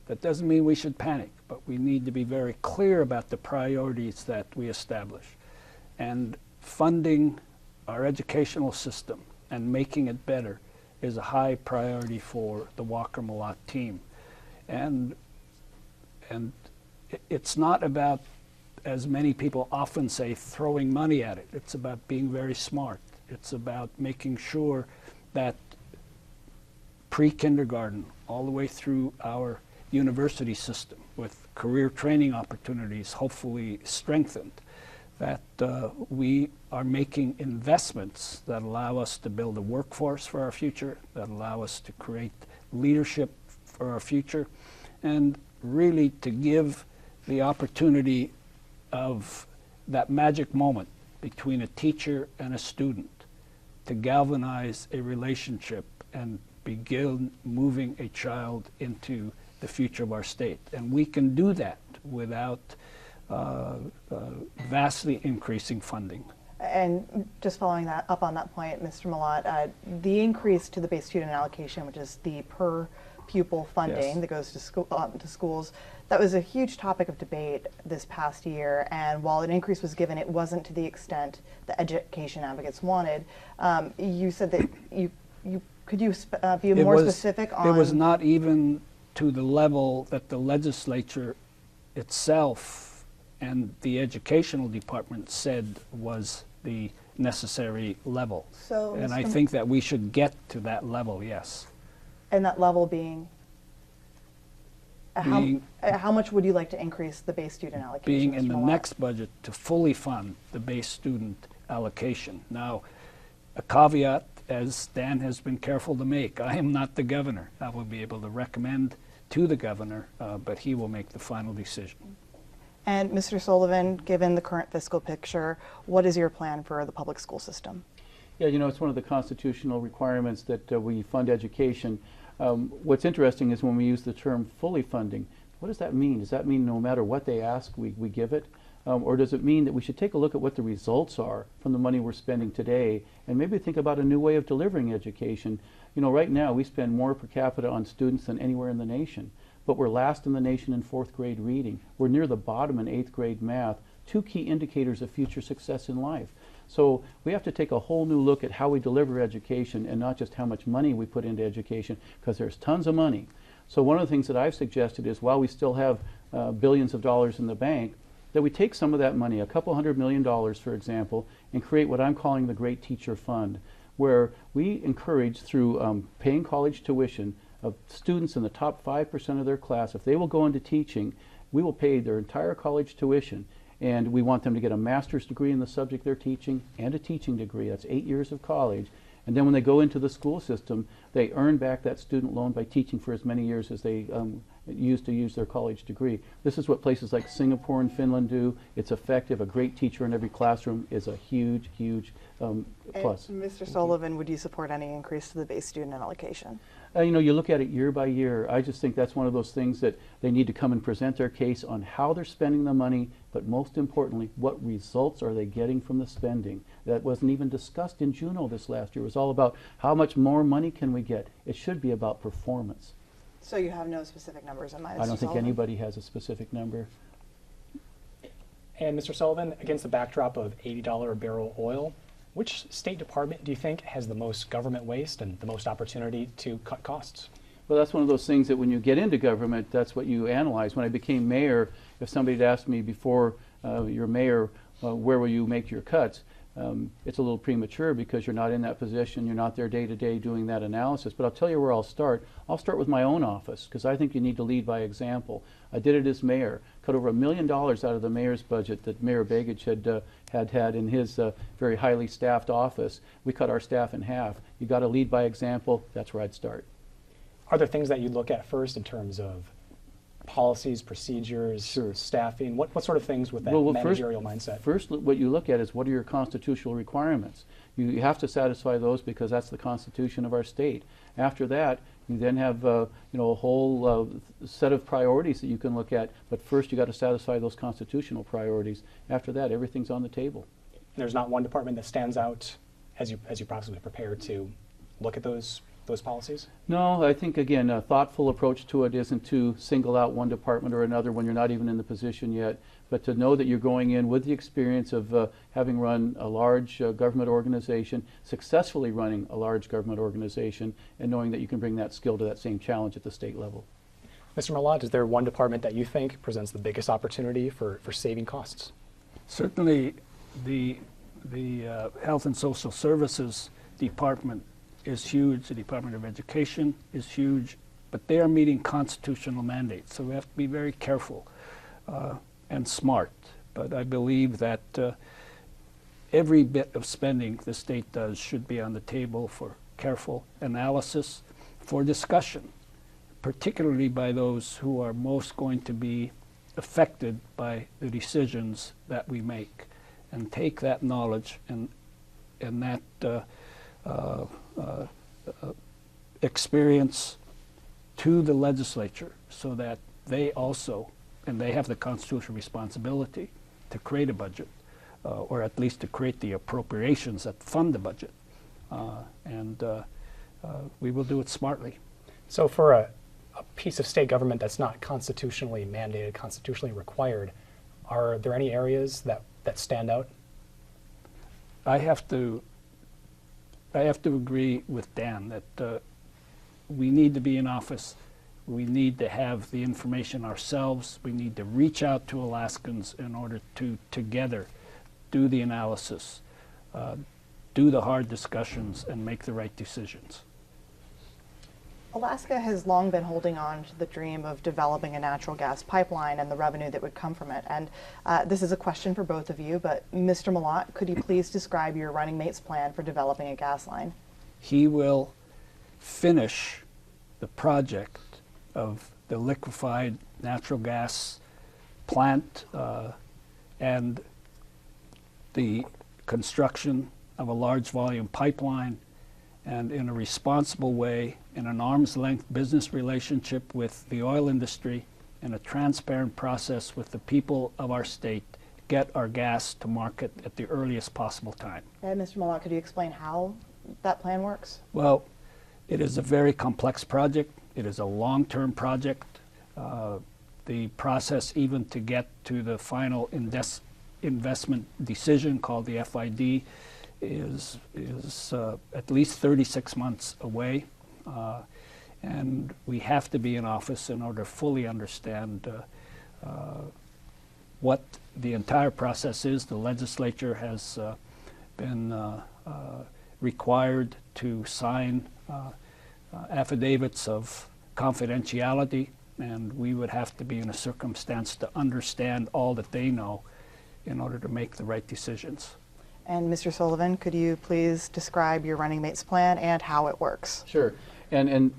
That doesn't mean we should panic, but we need to be very clear about the priorities that we establish. And funding our educational system and making it better is a high priority for the Walker Mallott team. And it's not about, as many people often say, throwing money at it. It's about being very smart. It's about making sure that pre-kindergarten all the way through our university system, with career training opportunities hopefully strengthened, that we are making investments that allow us to build a workforce for our future, that allow us to create leadership for our future, and really to give the opportunity of that magic moment between a teacher and a student to galvanize a relationship and begin moving a child into the future of our state. And we can do that without vastly increasing funding. And just following that up on that point, Mr. Mallott, the increase to the base student allocation, which is the per pupil funding that goes to schools, that was a huge topic of debate this past year. And while an increase was given, it wasn't to the extent the education advocates wanted. You said that could you be more specific on? It was not even to the level that the legislature itself and the educational department said was the necessary level. So, and I think that we should get to that level, yes. And that level being? How much would you like to increase the base student allocation? Being in the next budget to fully fund the base student allocation. Now, a caveat, as Dan has been careful to make, I am not the governor. I will be able to recommend to the governor, but he will make the final decision. And Mr. Sullivan, given the current fiscal picture, what is your plan for the public school system? Yeah, you know, it's one of the constitutional requirements that we fund education. What's interesting is when we use the term fully funding, what does that mean? Does that mean no matter what they ask, we give it? Or does it mean that we should take a look at what the results are from the money we're spending today and maybe think about a new way of delivering education? You know, right now we spend more per capita on students than anywhere in the nation, but we're last in the nation in 4th grade reading. We're near the bottom in 8th grade math, 2 key indicators of future success in life. So we have to take a whole new look at how we deliver education and not just how much money we put into education, because there's tons of money. So one of the things that I've suggested is while we still have billions of dollars in the bank, that we take some of that money, a couple $100 million, for example, and create what I'm calling the Great Teacher Fund, where we encourage through paying college tuition of students in the top 5% of their class, if they will go into teaching, we will pay their entire college tuition, and we want them to get a master's degree in the subject they're teaching and a teaching degree. That's 8 years of college. And then when they go into the school system, they earn back that student loan by teaching for as many years as they use their college degree. This is what places like Singapore and Finland do. It's effective. A great teacher in every classroom is a huge, huge plus. And Mr. Sullivan, would you support any increase to the base student allocation? You know, you look at it year by year. I just think that's one of those things that they need to come and present their case on how they're spending the money, but most importantly, what results are they getting from the spending? That wasn't even discussed in Juneau this last year. It was all about how much more money can we get. It should be about performance. So you have no specific numbers in mind, I Mr. don't think Sullivan? anybody has a specific number. And Mr. Sullivan, against the backdrop of $80 a barrel oil, which State Department do you think has the most government waste and the most opportunity to cut costs? Well, that's one of those things that when you get into government, that's what you analyze. When I became mayor, if somebody had asked me before you're mayor, where will you make your cuts? It's a little premature because you're not in that position. You're not there day to day doing that analysis. But I'll tell you where I'll start. I'll start with my own office because I think you need to lead by example. I did it as mayor. Cut over $1 million out of the mayor's budget that Mayor Begich had in his very highly staffed office. We cut our staff in half. You got to lead by example. That's where I'd start. Are there things that you look at first in terms of policies, procedures, Sure. staffing? What sort of things with that managerial mindset? First, what you look at is what are your constitutional requirements. You have to satisfy those because that's the Constitution of our state. After that, you then have a whole set of priorities that you can look at. But first, you got to satisfy those constitutional priorities. After that, everything's on the table. There's not one department that stands out as you possibly prepare to look at those policies? No, I think, again, a thoughtful approach to it isn't to single out one department or another when you're not even in the position yet, but to know that you're going in with the experience of having run a large government organization, successfully running a large government organization, and knowing that you can bring that skill to that same challenge at the state level. Mr. Mallott, is there one department that you think presents the biggest opportunity for saving costs? Certainly, the Health and Social Services Department is huge. The Department of Education is huge, but they are meeting constitutional mandates. So we have to be very careful and smart. But I believe that every bit of spending the state does should be on the table for careful analysis, for discussion, particularly by those who are most going to be affected by the decisions that we make, and take that knowledge and that experience to the legislature so that they also, and they have the constitutional responsibility to create a budget, or at least to create the appropriations that fund the budget. And we will do it smartly. So for a piece of state government that's not constitutionally mandated, constitutionally required, are there any areas that stand out? I have to agree with Dan that we need to be in office. We need to have the information ourselves. We need to reach out to Alaskans in order to together do the analysis, do the hard discussions, and make the right decisions. Alaska has long been holding on to the dream of developing a natural gas pipeline and the revenue that would come from it. And this is a question for both of you, but Mr. Mallott, could you please describe your running mate's plan for developing a gas line? He will finish the project of the liquefied natural gas plant and the construction of a large volume pipeline and in a responsible way, in an arm's length business relationship with the oil industry, in a transparent process with the people of our state, get our gas to market at the earliest possible time. And Mr. Mallott, could you explain how that plan works? Well, it is a very complex project. It is a long-term project. The process even to get to the final investment decision called the FID is at least 36 months away. And we have to be in office in order to fully understand what the entire process is. The legislature has been required to sign affidavits of confidentiality, and we would have to be in a circumstance to understand all that they know in order to make the right decisions. And Mr. Sullivan, could you please describe your running mate's plan and how it works? Sure. And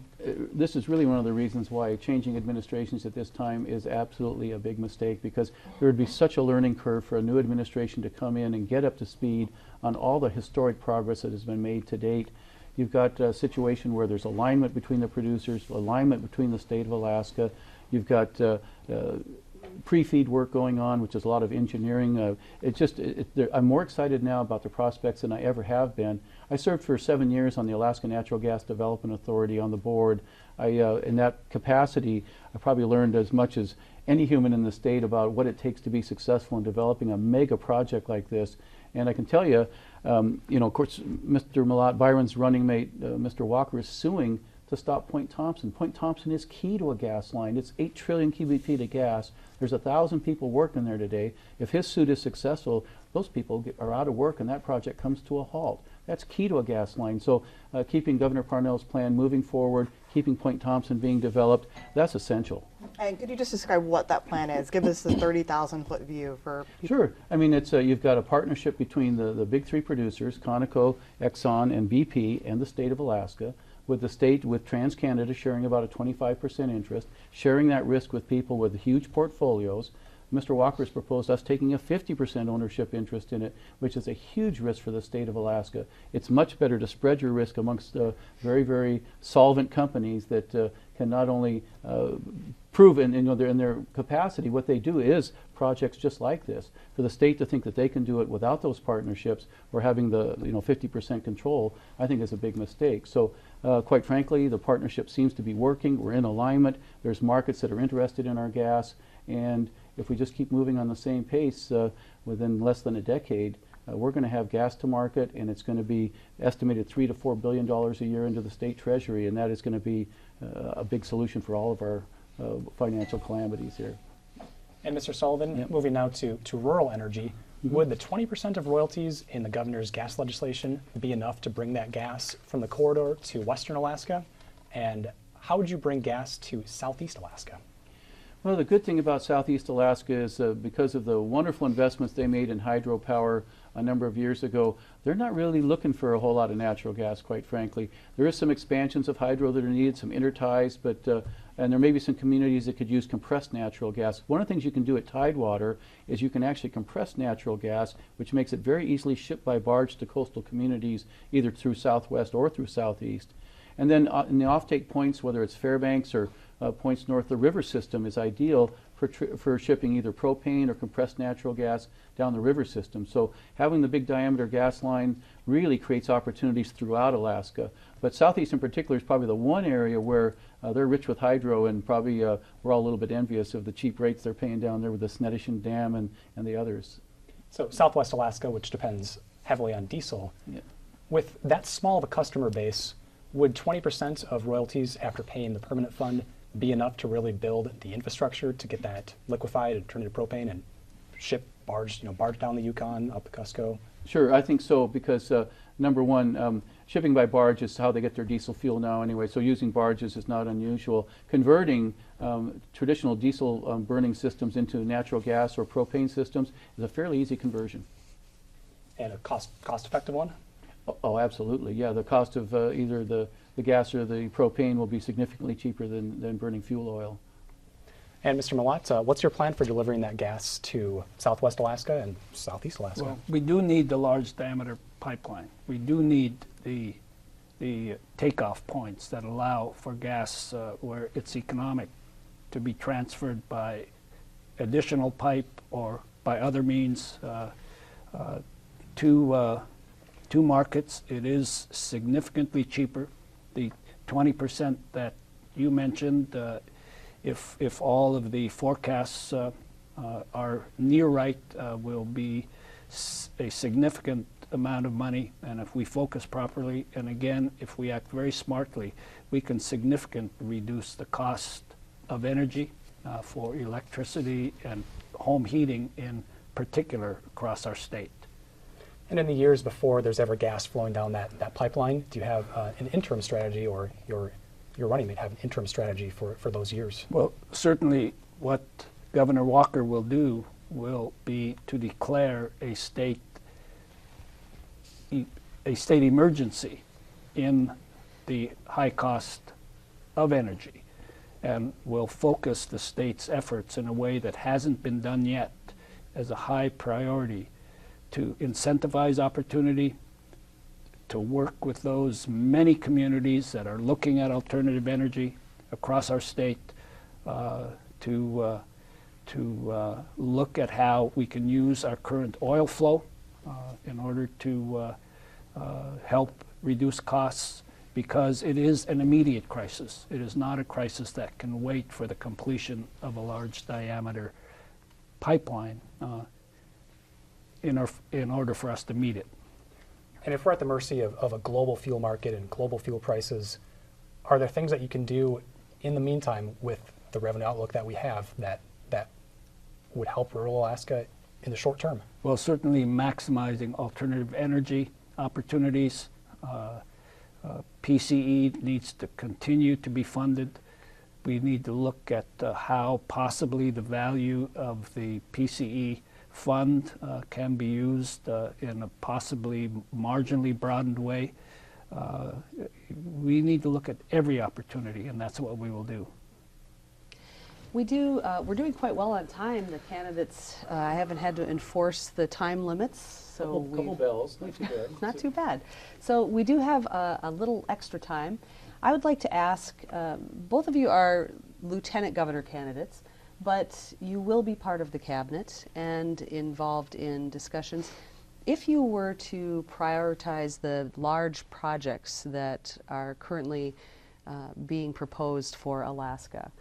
this is really one of the reasons why changing administrations at this time is absolutely a big mistake, because there would be such a learning curve for a new administration to come in and get up to speed on all the historic progress that has been made to date. You've got a situation where there's alignment between the producers, alignment between the state of Alaska. You've got pre-feed work going on, which is a lot of engineering. I'm more excited now about the prospects than I ever have been. I served for 7 years on the Alaska Natural Gas Development Authority on the board. In that capacity, I probably learned as much as any human in the state about what it takes to be successful in developing a mega project like this. And I can tell you, of course, Mr. Mallott, Byron's running mate, Mr. Walker, is suing to stop Point Thompson. Point Thompson is key to a gas line. It's 8 trillion cubic feet of gas. There's 1,000 people working there today. If his suit is successful, those people are out of work and that project comes to a halt. That's key to a gas line. So keeping Governor Parnell's plan moving forward, keeping Point Thompson being developed, that's essential. And could you just describe what that plan is? Give us the 30,000-foot view for people. Sure. I mean, it's you've got a partnership between the big three producers, Conoco, Exxon, and BP, and the state of Alaska, with the state, with TransCanada sharing about a 25% interest, sharing that risk with people with huge portfolios. Mr. Walker's proposed us taking a 50% ownership interest in it, which is a huge risk for the state of Alaska. It's much better to spread your risk amongst very, very solvent companies that can not only prove in their capacity. What they do is projects just like this. For the state to think that they can do it without those partnerships or having the 50% control, I think is a big mistake. So quite frankly, the partnership seems to be working. We're in alignment. There's markets that are interested in our gas, and if we just keep moving on the same pace, within less than a decade, we're going to have gas to market, and it's going to be estimated $3 to $4 billion a year into the state treasury, and that is going to be a big solution for all of our financial calamities here. And Mr. Sullivan, moving now to rural energy, would the 20% of royalties in the governor's gas legislation be enough to bring that gas from the corridor to western Alaska? And how would you bring gas to southeast Alaska? Well, the good thing about Southeast Alaska is because of the wonderful investments they made in hydropower a number of years ago, they're not really looking for a whole lot of natural gas, quite frankly. There is some expansions of hydro that are needed, some interties, and there may be some communities that could use compressed natural gas. One of the things you can do at Tidewater is you can actually compress natural gas, which makes it very easily shipped by barge to coastal communities, either through Southwest or through Southeast. And then in the offtake points, whether it's Fairbanks or points north, the river system is ideal for shipping either propane or compressed natural gas down the river system. So having the big diameter gas line really creates opportunities throughout Alaska. But Southeast in particular is probably the one area where they're rich with hydro, and probably we're all a little bit envious of the cheap rates they're paying down there with the Snettisham Dam and the others. So Southwest Alaska, which depends heavily on diesel, with that small of a customer base, would 20% of royalties after paying the permanent fund be enough to really build the infrastructure to get that liquefied and turned into propane and ship barge down the Yukon up to Cusco? Sure, I think so, because number one, shipping by barge is how they get their diesel fuel now anyway, so using barges is not unusual. Converting traditional diesel burning systems into natural gas or propane systems is a fairly easy conversion. And a cost-effective one? Oh, absolutely, yeah. The cost of either the gas or the propane will be significantly cheaper than burning fuel oil. And Mr. Mallott, what's your plan for delivering that gas to Southwest Alaska and Southeast Alaska? Well, we do need the large diameter pipeline. We do need the takeoff points that allow for gas where it's economic to be transferred by additional pipe or by other means to markets. It is significantly cheaper. The 20% that you mentioned, if all of the forecasts are near right, will be a significant amount of money, and if we focus properly, and again, if we act very smartly, we can significantly reduce the cost of energy for electricity and home heating in particular across our state. And in the years before there's ever gas flowing down that pipeline, do you have an interim strategy, or your running mate have an interim strategy for those years? Well, certainly what Governor Walker will do will be to declare a state emergency in the high cost of energy, and will focus the state's efforts in a way that hasn't been done yet as a high priority to incentivize opportunity, to work with those many communities that are looking at alternative energy across our state, to look at how we can use our current oil flow in order to help reduce costs, because it is an immediate crisis. It is not a crisis that can wait for the completion of a large diameter pipeline in order for us to meet it. And if we're at the mercy of a global fuel market and global fuel prices, are there things that you can do in the meantime with the revenue outlook that we have that would help rural Alaska in the short term? Well, certainly maximizing alternative energy opportunities. PCE needs to continue to be funded. We need to look at how possibly the value of the PCE fund can be used in a possibly marginally broadened way. We need to look at every opportunity, and that's what we will do. We're doing quite well on time. The candidates, I haven't had to enforce the time limits, so Couple bells, not too bad. not too bad. So we do have a little extra time. I would like to ask, both of you are lieutenant governor candidates, but you will be part of the cabinet and involved in discussions. If you were to prioritize the large projects that are currently being proposed for Alaska,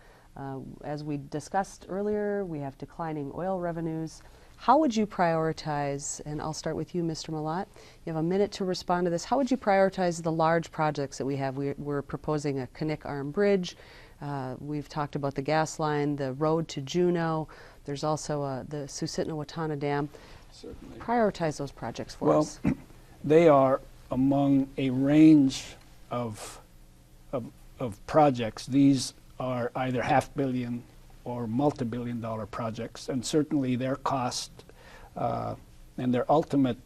as we discussed earlier, we have declining oil revenues. How would you prioritize, and I'll start with you, Mr. Mallott. You have a minute to respond to this. How would you prioritize the large projects that we have? We're proposing a Knik Arm Bridge. We've talked about the gas line, the road to Juneau. There's also the Susitna-Watana Dam. Certainly. Prioritize those projects for us. Well, they are among a range of projects. These are either $500 million or multi-billion-dollar projects, and certainly their cost and their ultimate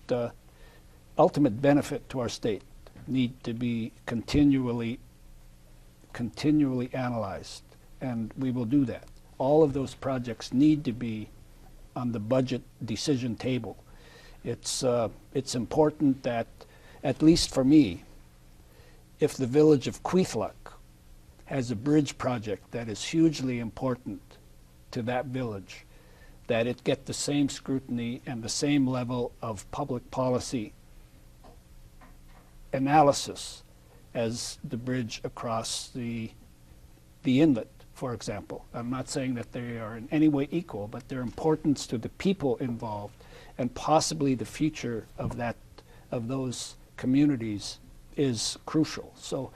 benefit to our state need to be continually analyzed, and we will do that. All of those projects need to be on the budget decision table. It's important that, at least for me, if the village of Queethluck has a bridge project that is hugely important to that village, that it get the same scrutiny and the same level of public policy analysis as the bridge across the inlet, for example. I'm not saying that they are in any way equal, but their importance to the people involved and possibly the future of those communities is crucial. So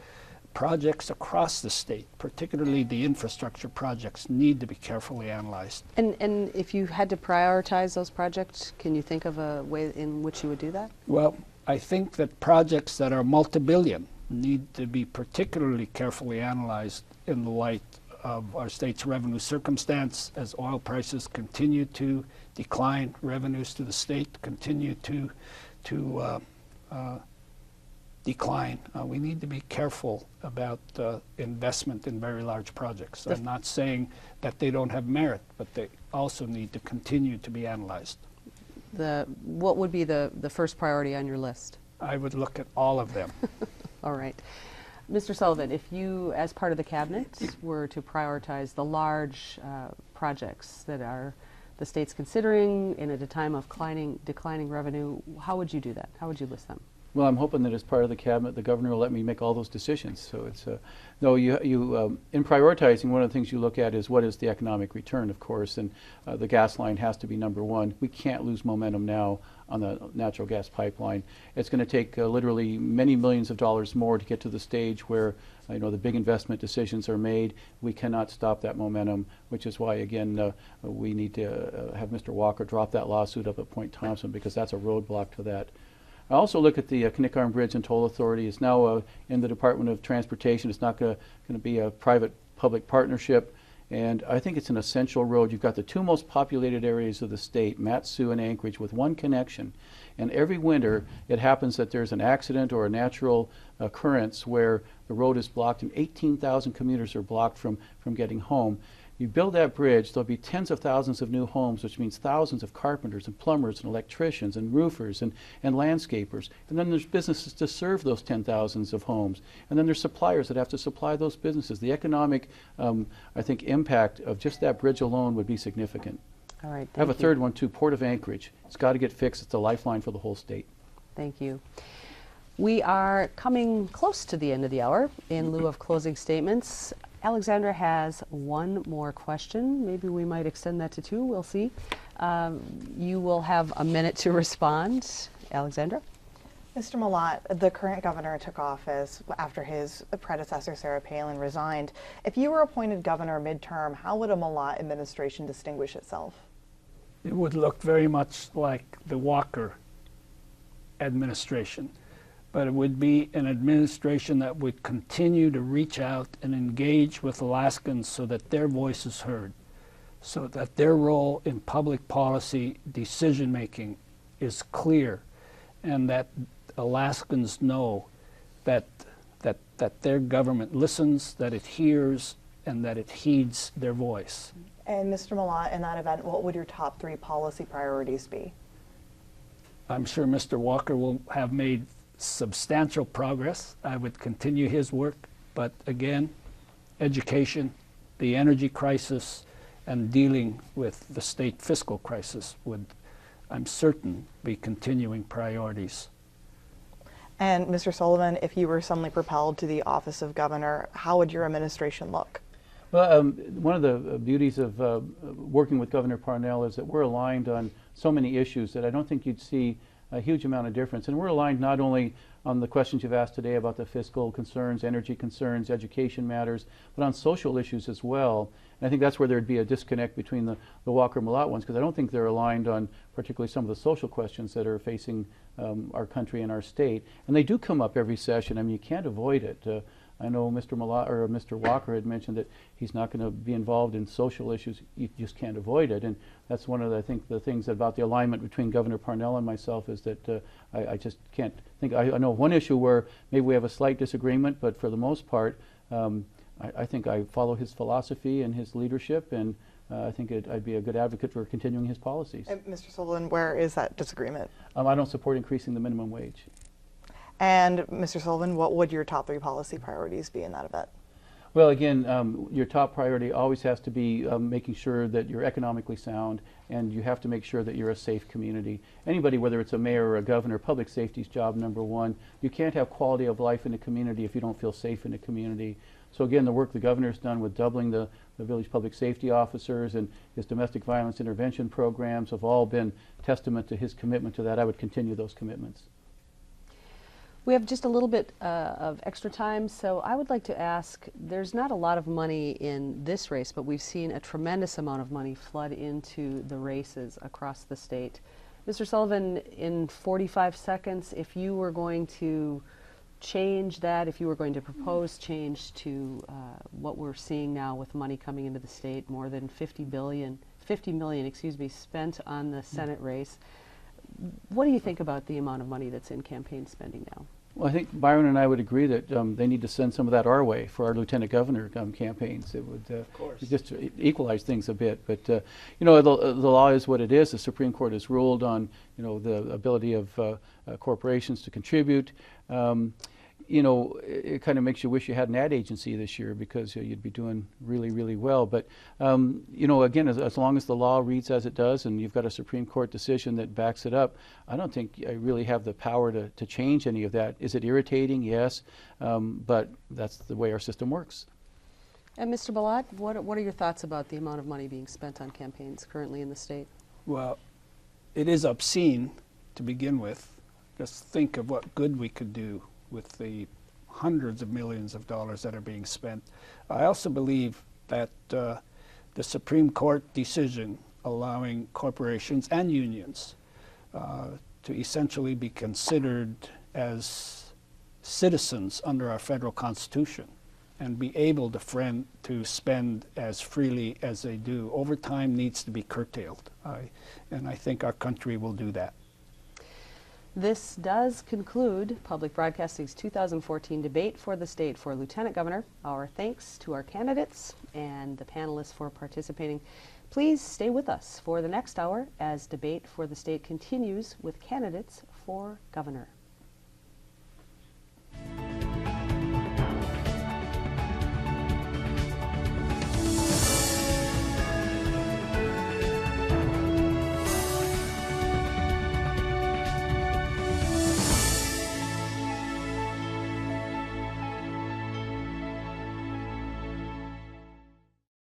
projects across the state, particularly the infrastructure projects, need to be carefully analyzed. And if you had to prioritize those projects, can you think of a way in which you would do that? Well, I think that projects that are multi-billion need to be particularly carefully analyzed in the light of our state's revenue circumstance. As oil prices continue to decline, revenues to the state continue to decline. We need to be careful about investment in very large projects. I'm not saying that they don't have merit, but they also need to continue to be analyzed. What would be the first priority on your list? I would look at all of them. All right. Mr. Sullivan, if you, as part of the cabinet, were to prioritize the large projects that are the state's considering in a time of declining revenue, how would you do that? How would you list them? Well, I'm hoping that as part of the cabinet, the governor will let me make all those decisions. So it's no, in prioritizing, one of the things you look at is what is the economic return, of course, and the gas line has to be number one. We can't lose momentum now on the natural gas pipeline. It's going to take literally many millions of dollars more to get to the stage where the big investment decisions are made. We cannot stop that momentum, which is why, again, we need to have Mr. Walker drop that lawsuit up at Point Thompson, because that's a roadblock to that. I also look at the Knickarn Bridge and Toll Authority. It's now in the Department of Transportation. It's not going to be a private-public partnership, and I think it's an essential road. You've got the two most populated areas of the state, Matheson and Anchorage, with one connection. And every winter, it happens that there's an accident or a natural occurrence where the road is blocked, and 18,000 commuters are blocked from getting home. You build that bridge, there'll be tens of thousands of new homes, which means thousands of carpenters and plumbers and electricians and roofers and landscapers. And then there's businesses to serve those 10,000s of homes. And then there's suppliers that have to supply those businesses. The economic, I think, impact of just that bridge alone would be significant. All right, I have a third one too, Port of Anchorage. It's got to get fixed. It's a lifeline for the whole state. Thank you. We are coming close to the end of the hour. In lieu of closing statements, Alexandra has one more question. Maybe we might extend that to two. We'll see. You will have a minute to respond. Alexandra? Mr. Mallott, the current governor took office after his predecessor, Sarah Palin, resigned. If you were appointed governor midterm, how would a Mallott administration distinguish itself? It would look very much like the Walker administration, but it would be an administration that would continue to reach out and engage with Alaskans so that their voice is heard, so that their role in public policy decision-making is clear, and that Alaskans know that their government listens, that it hears, and that it heeds their voice. And Mr. Mallott, in that event, what would your top 3 policy priorities be? I'm sure Mr. Walker will have made substantial progress. I would continue his work, but again, education, the energy crisis, and dealing with the state fiscal crisis would, I'm certain, be continuing priorities. And Mr. Sullivan, if you were suddenly propelled to the office of governor, how would your administration look? Well, one of the beauties of working with Governor Parnell is that we're aligned on so many issues that I don't think you'd see a huge amount of difference. And we're aligned not only on the questions you've asked today about the fiscal concerns, energy concerns, education matters, but on social issues as well. And I think that's where there'd be a disconnect between the Walker-Mallott ones, because I don't think they're aligned on particularly some of the social questions that are facing our country and our state. And they do come up every session. I mean, you can't avoid it. I know Mr. Mallott or Mr. Walker had mentioned that he's not going to be involved in social issues. You just can't avoid it, and that's one of the, I think, the things about the alignment between Governor Parnell and myself is that I just can't think. I know one issue where maybe we have a slight disagreement, but for the most part, I think I follow his philosophy and his leadership, and I think I'd be a good advocate for continuing his policies. And Mr. Sullivan, where is that disagreement? I don't support increasing the minimum wage. And Mr. Sullivan, what would your top 3 policy priorities be in that event? Well, again, your top priority always has to be making sure that you're economically sound, and you have to make sure that you're a safe community. Anybody, whether it's a mayor or a governor, public safety is job number 1. You can't have quality of life in a community if you don't feel safe in a community. So again, the work the governor's done with doubling the village public safety officers and his domestic violence intervention programs have all been testament to his commitment to that. I would continue those commitments. We have just a little bit of extra time, so I would like to ask, there's not a lot of money in this race, but we've seen a tremendous amount of money flood into the races across the state. Mr. Sullivan, in 45 seconds, if you were going to change that, if you were going to propose change to what we're seeing now with money coming into the state, more than 50 million, spent on the Senate race, what do you think about the amount of money that's in campaign spending now? Well, I think Byron and I would agree that they need to send some of that our way for our lieutenant governor campaigns. It would just equalize things a bit. But you know, the law is what it is. The Supreme Court has ruled on, you know, the ability of corporations to contribute. You know, it kind of makes you wish you had an ad agency this year, because you'd be doing really, really well. But, you know, again, as long as the law reads as it does and you've got a Supreme Court decision that backs it up, I don't think I really have the power to change any of that. Is it irritating? Yes. But that's the way our system works. And Mr. Mallott, what are your thoughts about the amount of money being spent on campaigns currently in the state? Well, it is obscene to begin with. Just think of what good we could do with the hundreds of millions of dollars that are being spent. I also believe that the Supreme Court decision allowing corporations and unions to essentially be considered as citizens under our federal Constitution and be able to spend as freely as they do over time needs to be curtailed. And I think our country will do that. This does conclude Public Broadcasting's 2014 debate for the state for Lieutenant Governor. Our thanks to our candidates and the panelists for participating. Please stay with us for the next hour as debate for the state continues with candidates for governor.